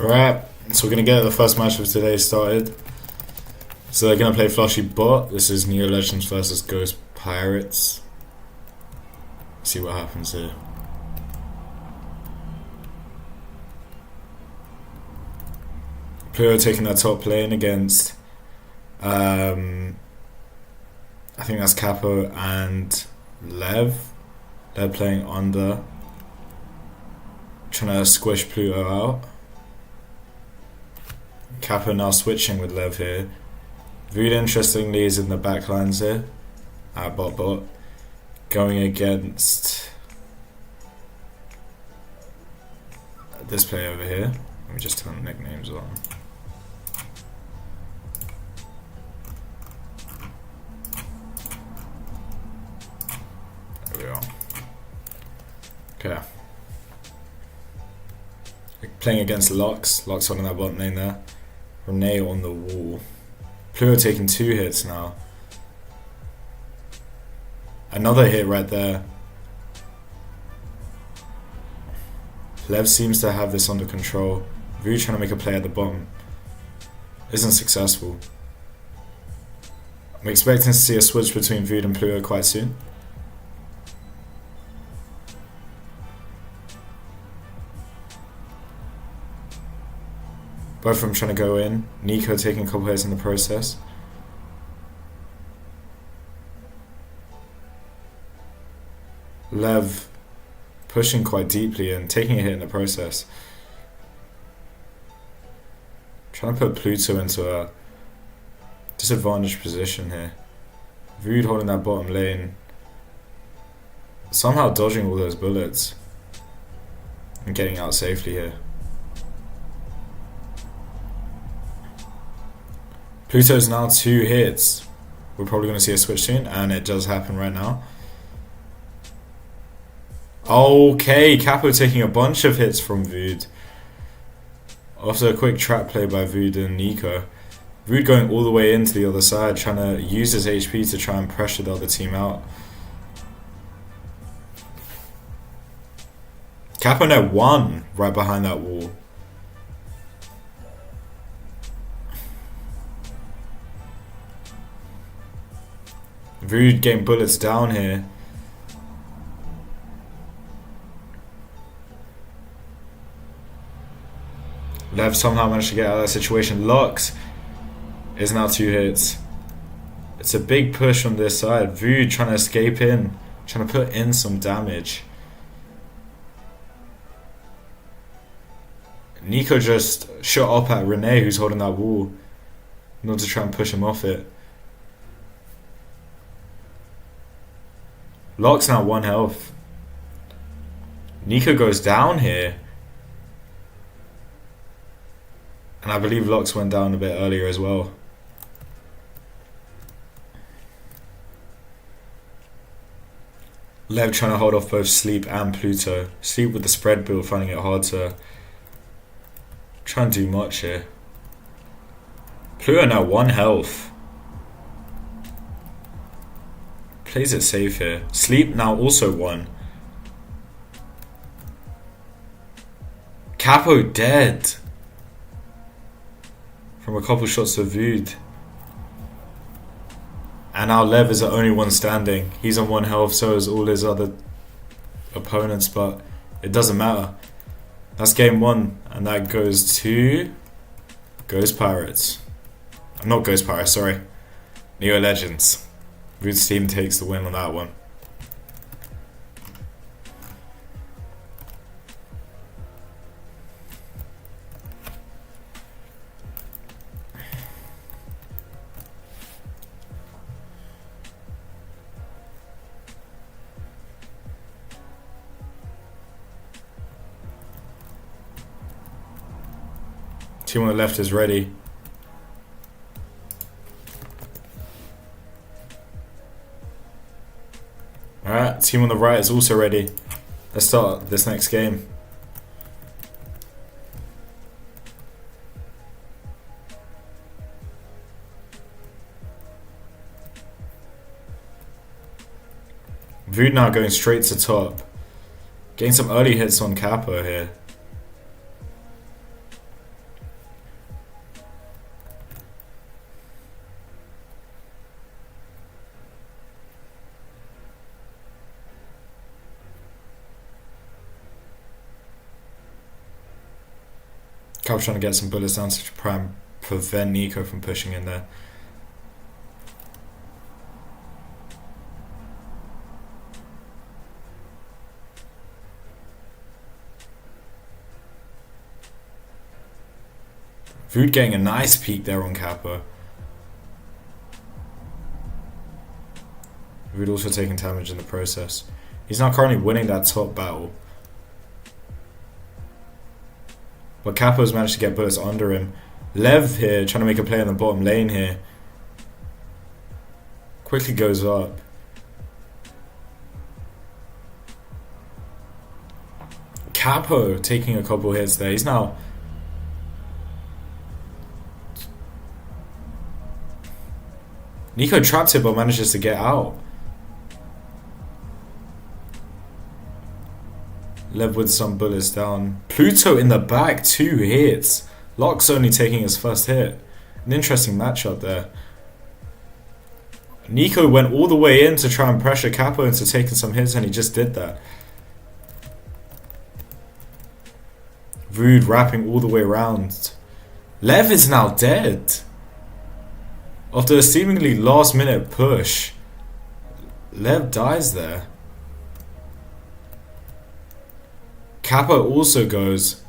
Alright, so we're going to get the first match of today started. So they're going to play Flushy Bot. This is Neo Legends versus Ghost Pirates. See what happens here. Pluto taking that top lane against I think that's Capo and Lev. They're playing under, trying to squish Pluto out. Capo now switching with Lev here. Vood interestingly is in the backlines here at bot, going against this player over here. Let me just turn the nicknames on. There we are. Okay. Playing against Lux. Lux on that bot lane there. Renee on the wall. Pluto taking 2 hits now. Another hit right there. Lev seems to have this under control. Vood trying to make a play at the bottom. Isn't successful. I'm expecting to see a switch between Vood and Pluto quite soon. Both of them trying to go in. Nico taking a couple hits in the process. Lev pushing quite deeply and taking a hit in the process. Trying to put Pluto into a disadvantaged position here. Vood holding that bottom lane. Somehow dodging all those bullets. And getting out safely here. Pluto's now 2 hits. We're probably going to see a switch soon, and it does happen right now. Okay, Capo taking a bunch of hits from Vood. After a quick trap play by Vood and Nico. Vood going all the way into the other side, trying to use his HP to try and pressure the other team out. Capo now 1 right behind that wall. Vood getting bullets down here. Lev somehow managed to get out of that situation. Lux is now 2 hits. It's a big push on this side. Vood trying to escape in, trying to put in some damage. Nico just shot up at Renee, who's holding that wall, in order to try and push him off it. Lux now 1 health. Nico goes down here. And I believe Lux went down a bit earlier as well. Lev trying to hold off both Sleep and Pluto. Sleep with the spread build, finding it hard to try and do much here. Pluto now 1 health. Plays it safe here. Sleep now also 1. Capo dead. From a couple shots of Vood. And now Lev is the only one standing. He's on 1 health, so is all his other opponents, but it doesn't matter. That's game 1, and that goes to Ghost Pirates. Not Ghost Pirates, sorry. Neo Legends. Vood's team takes the win on that one. Team on the left is ready. Alright, team on the right is also ready. Let's start this next game. Vood now going straight to top. Getting some early hits on Capo here. Capo trying to get some bullets down to try and prevent Nico from pushing in there. Vood getting a nice peek there on Capo. Vood also taking damage in the process. He's now currently winning that top battle. But Capo's managed to get bullets under him. Lev here trying to make a play in the bottom lane here. Quickly goes up. Capo taking a couple hits there. He's now... Nico traps it but manages to get out. Lev with some bullets down. Pluto in the back, 2 hits. Locke's only taking his first hit. An interesting matchup there. Nico went all the way in to try and pressure Capo into taking some hits, and he just did that. Vood wrapping all the way around. Lev is now dead. After a seemingly last minute push, Lev dies there. Capo also goes.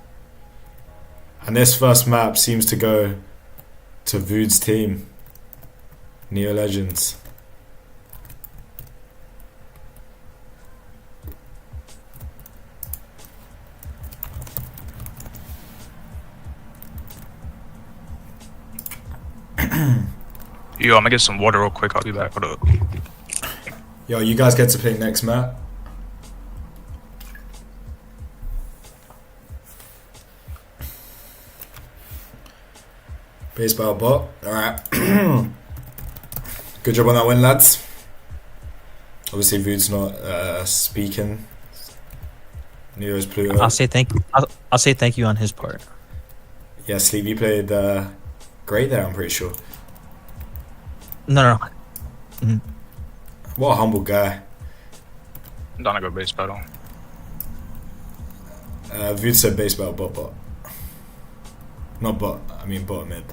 And this first map seems to go to Vood's team. Neo Legends. Yo, I'm gonna get some water real quick. I'll be back. Hold up. Yo, you guys get to pick next map. Baseball bot. Alright. Good job on that win, lads. Obviously, Vood's not speaking. Nero's Pluto. I'll say thank you on his part. Yeah, Sleep, you played great there, I'm pretty sure. No. Mm-hmm. What a humble guy. I'm gonna go base battle. Vood said base battle bot. Not bot, I mean bottom mid.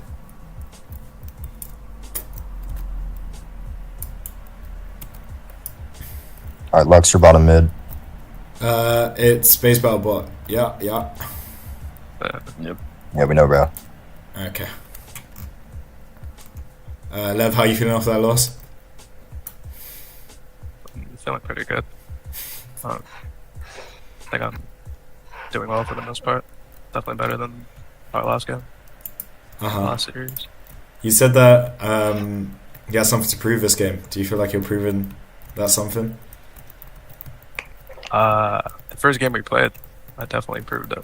Alright, Lux, you're bottom mid. It's space battle bot. Yeah. Yep. Yeah, we know, bro. Okay. Lev, how you feeling after that loss? I'm feeling pretty good. I think I'm doing well for the most part. Definitely better than our last game. Last series. You said that you had something to prove this game. Do you feel like you're proving that something? The first game we played, I definitely proved it.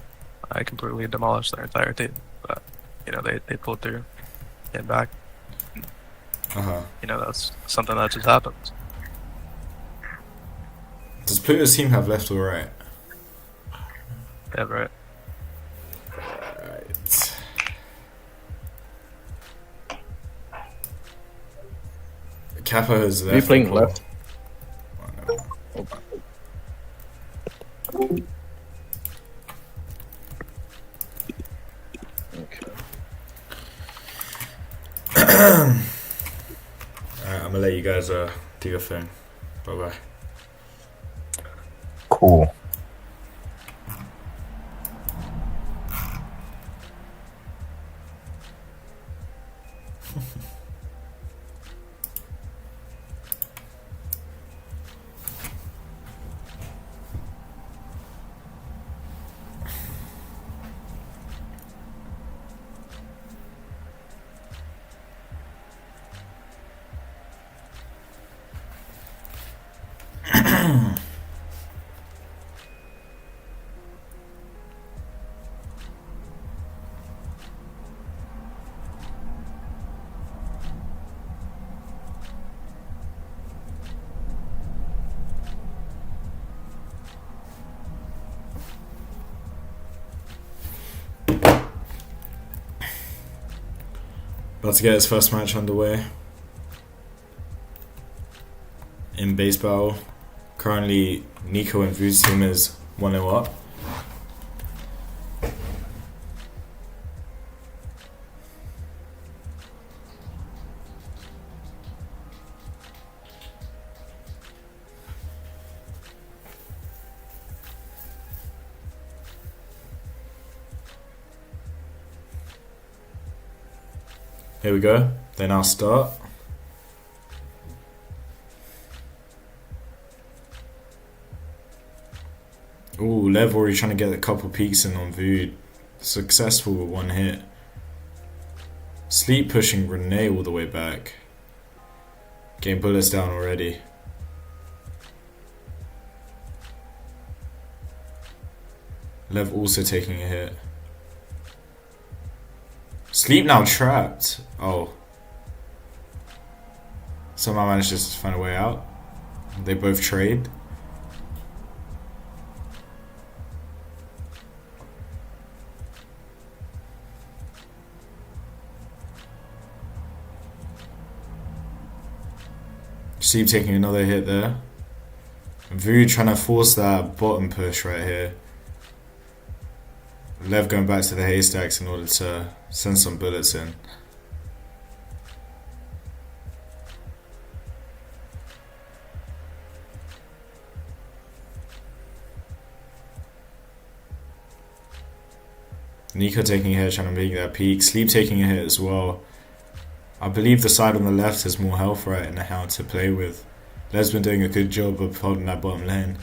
I completely demolished their entire team. But, they pulled through. Came back. That's something that just happens. Does Pluto's team have left or right? Yeah, right. Right. Capo has left. Are you playing left? Okay. Alright, I'm gonna let you guys do your thing. Bye bye. Cool. About to get his first match underway in base battle. Currently, Nico and Vood's team is 1-0 up. Here we go. They now start. Ooh, Lev already trying to get a couple peeks in on Vood. Successful with one hit. Sleep pushing Renee all the way back. Getting bullets down already. Lev also taking a hit. Sleep now trapped. Oh. Somehow managed to find a way out. They both trade. Sleep taking another hit there. Vood trying to force that bottom push right here. Lev going back to the haystacks in order to send some bullets in. Nico taking a hit, trying to make that peak. Sleep taking a hit as well. I believe the side on the left has more health right now to play with. Lev's been doing a good job of holding that bottom lane.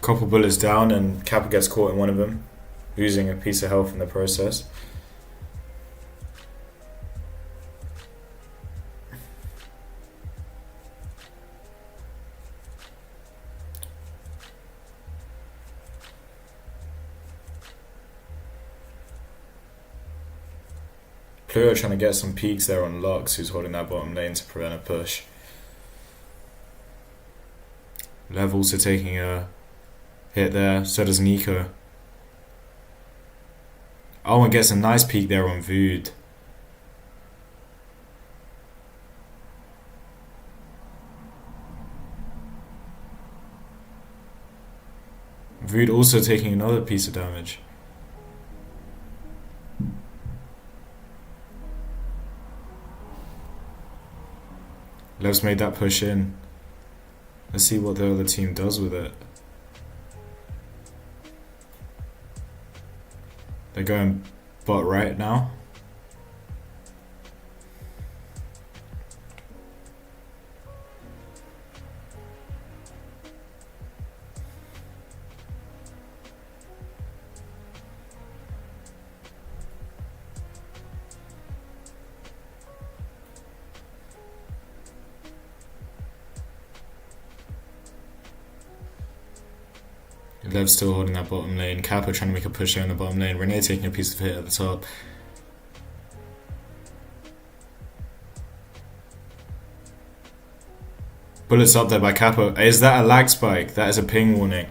Couple bullets down and Kappa gets caught in one of them, losing a piece of health in the process. Pluto trying to get some peeks there on Lux, who's holding that bottom lane to prevent a push. Lev also taking a hit there, so does Nico. Oh, and gets a nice peek there on Vood. Vood also taking another piece of damage. Lev's made that push in. Let's see what the other team does with it. They're going bot right now. Lev's still holding that bottom lane. Kappa trying to make a push there in the bottom lane. Renee taking a piece of hit at the top. Bullets up there by Kappa. Is that a lag spike? That is a ping warning.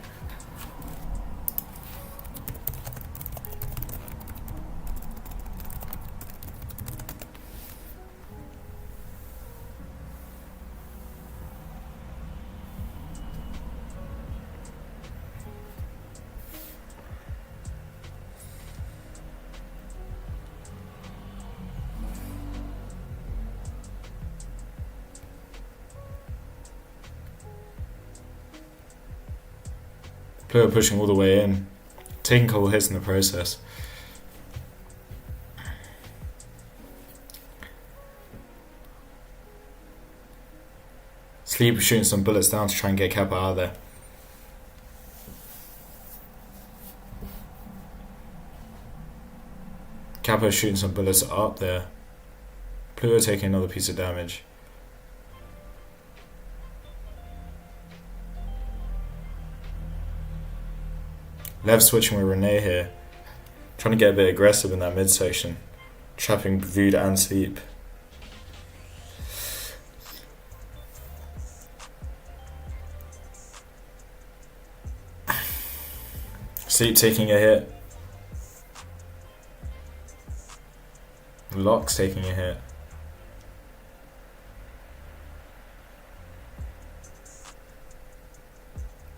Player pushing all the way in, taking a couple hits in the process. Sleep shooting some bullets down to try and get Kappa out of there. Kappa shooting some bullets up there. Pluto taking another piece of damage. Lev switching with Renee here. Trying to get a bit aggressive in that midsection. Trapping Vood and Sleep. Sleep taking a hit. Locks taking a hit.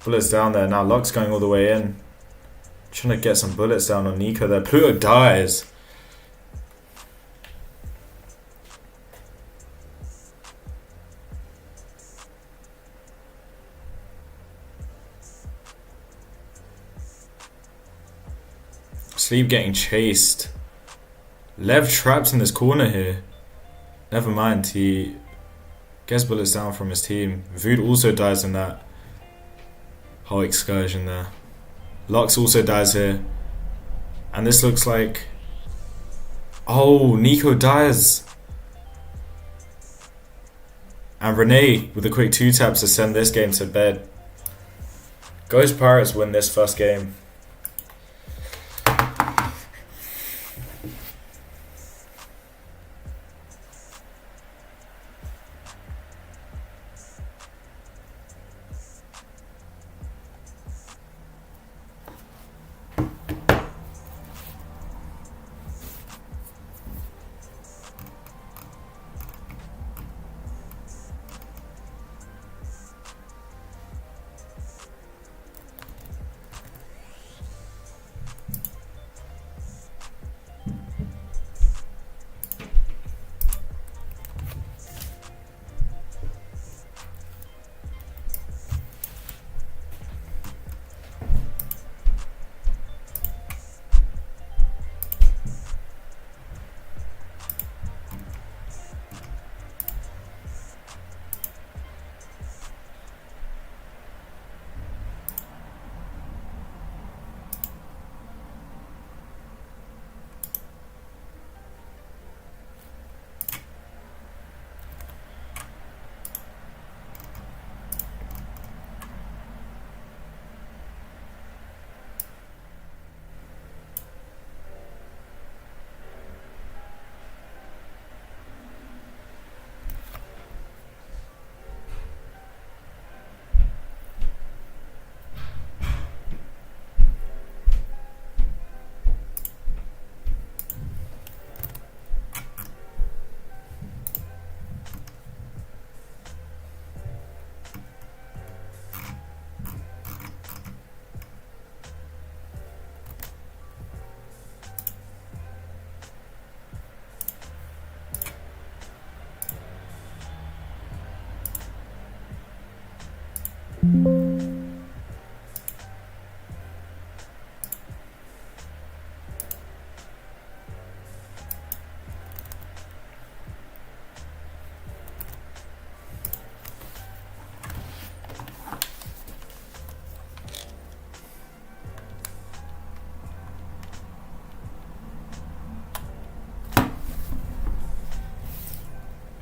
Bullets down there. Now Locks going all the way in. Trying to get some bullets down on Nico there. Pluto dies. Sleep getting chased. Lev trapped in this corner here. Never mind, he gets bullets down from his team. Vood also dies in that whole excursion there. Lux also dies here. And this looks like... Oh, Nico dies. And Renee with a quick 2 taps to send this game to bed. Ghost Pirates win this first game.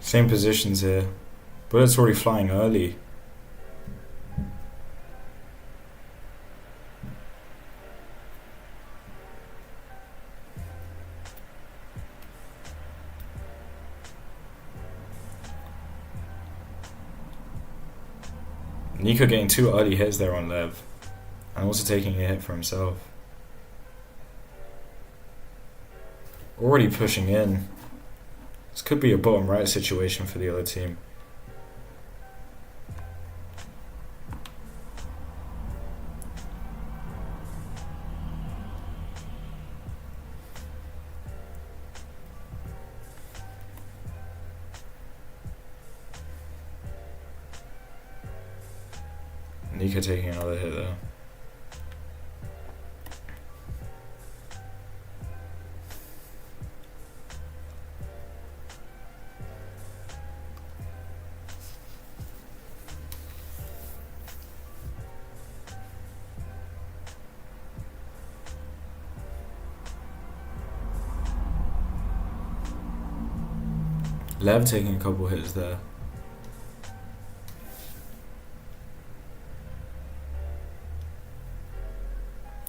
Same positions here. Bullets already flying early. Nico getting 2 early hits there on Lev. And also taking a hit for himself. Already pushing in. This could be a bottom right situation for the other team. Nico taking another hit there. Lev taking a couple hits there.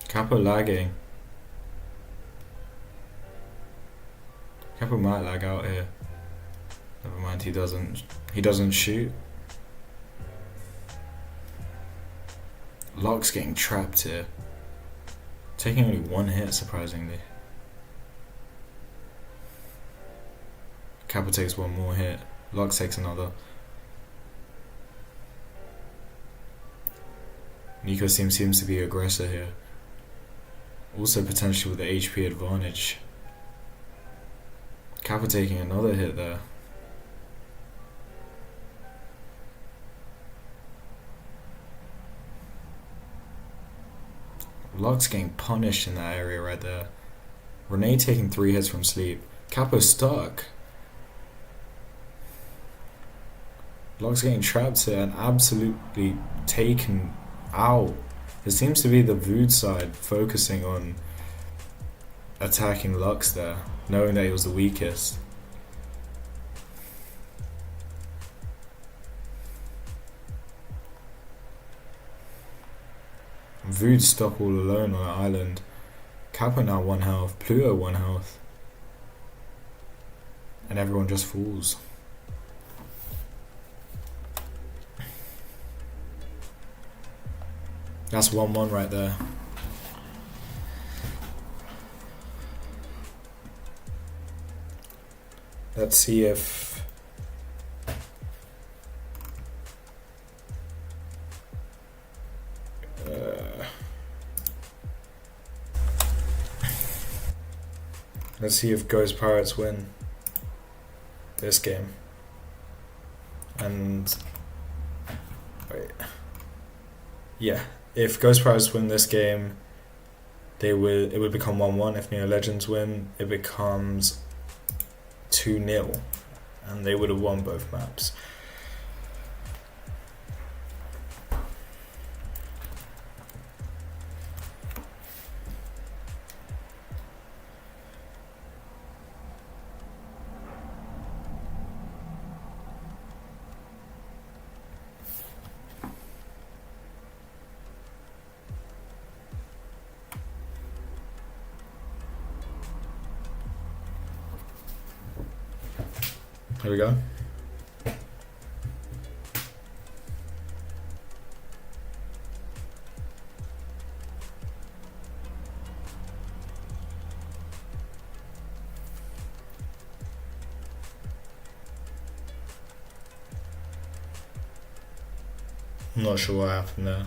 Capo lagging. Capo might lag out here. Never mind, he doesn't shoot. Locke's getting trapped here. Taking only 1 hit, surprisingly. Capo takes 1 more hit. Locke takes another. Nico seems to be aggressor here. Also potentially with the HP advantage. Capo taking another hit there. Locke's getting punished in that area right there. Renee taking 3 hits from sleep. Capo stuck. Locke's getting trapped here and absolutely taken out. It seems to be the Vood side focusing on attacking Lux there, knowing that he was the weakest. Vood stuck all alone on an island. Kappa now 1 health, Pluto 1 health. And everyone just falls. That's 1-1 right there. Let's see if Ghost Pirates win this game. And wait. Yeah, if Ghost Pirates win this game, it would become 1-1. If Neo Legends win, it becomes 2-0, and they would have won both maps. Here we go. I'm not sure what happened there.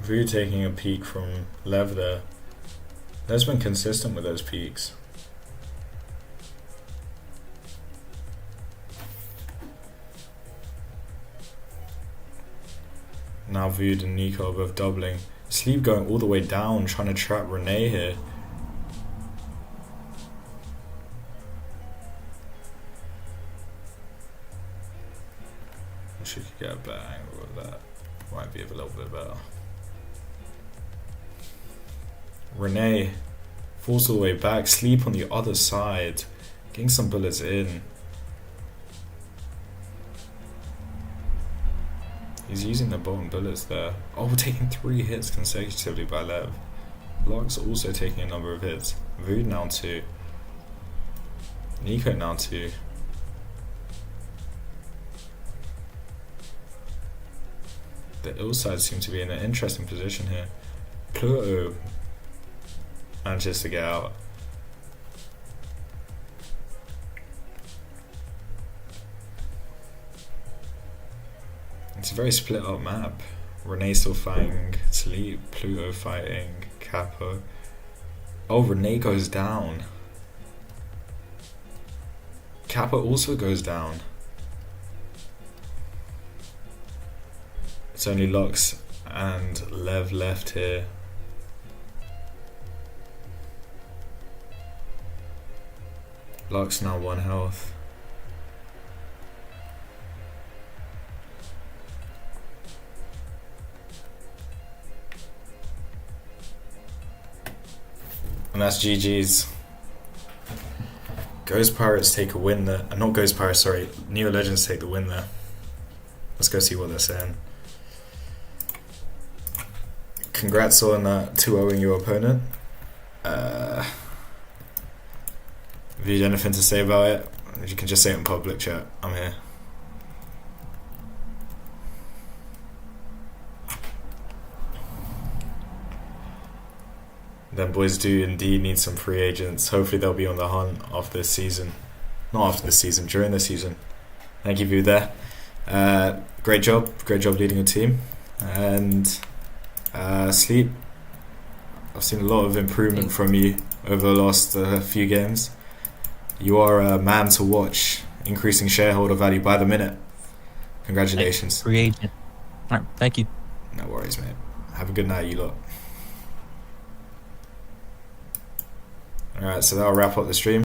Vu taking a peek from Lev there. Lev's been consistent with those peaks. Now Vud and Nico are both doubling. Sleep going all the way down, trying to trap Renee here. Wish we could get a better angle with that. Might be a little bit better. Renee falls all the way back. Sleep on the other side, getting some bullets in. He's using the bottom bullets there. Oh, we're taking 3 hits consecutively by Lev. Lux also taking a number of hits. Vood now 2. Nico now 2. The ill side seem to be in an interesting position here. Pluto manages to get out. It's a very split up map. Renee still fighting Sleep, Pluto fighting Capo. Oh, Renee goes down. Capo also goes down. It's only Lux and Lev left here. Lux now 1 health. And that's GG's. Ghost Pirates take a win there. Not Ghost Pirates, sorry. Neo Legends take the win there. Let's go see what they're saying. Congrats on 2-0ing your opponent. Have you anything to say about it? You can just say it in public chat. I'm here. Them boys do indeed need some free agents. Hopefully they'll be on the hunt after this season. Not after this season, during the season. Thank you, Vu, there. Great job leading a team. And Sleep, I've seen a lot of improvement from you over the last few games. You are a man to watch, increasing shareholder value by the minute. Congratulations. Free agent. All right, thank you. No worries, mate. Have a good night, you lot. Alright, so that'll wrap up the stream.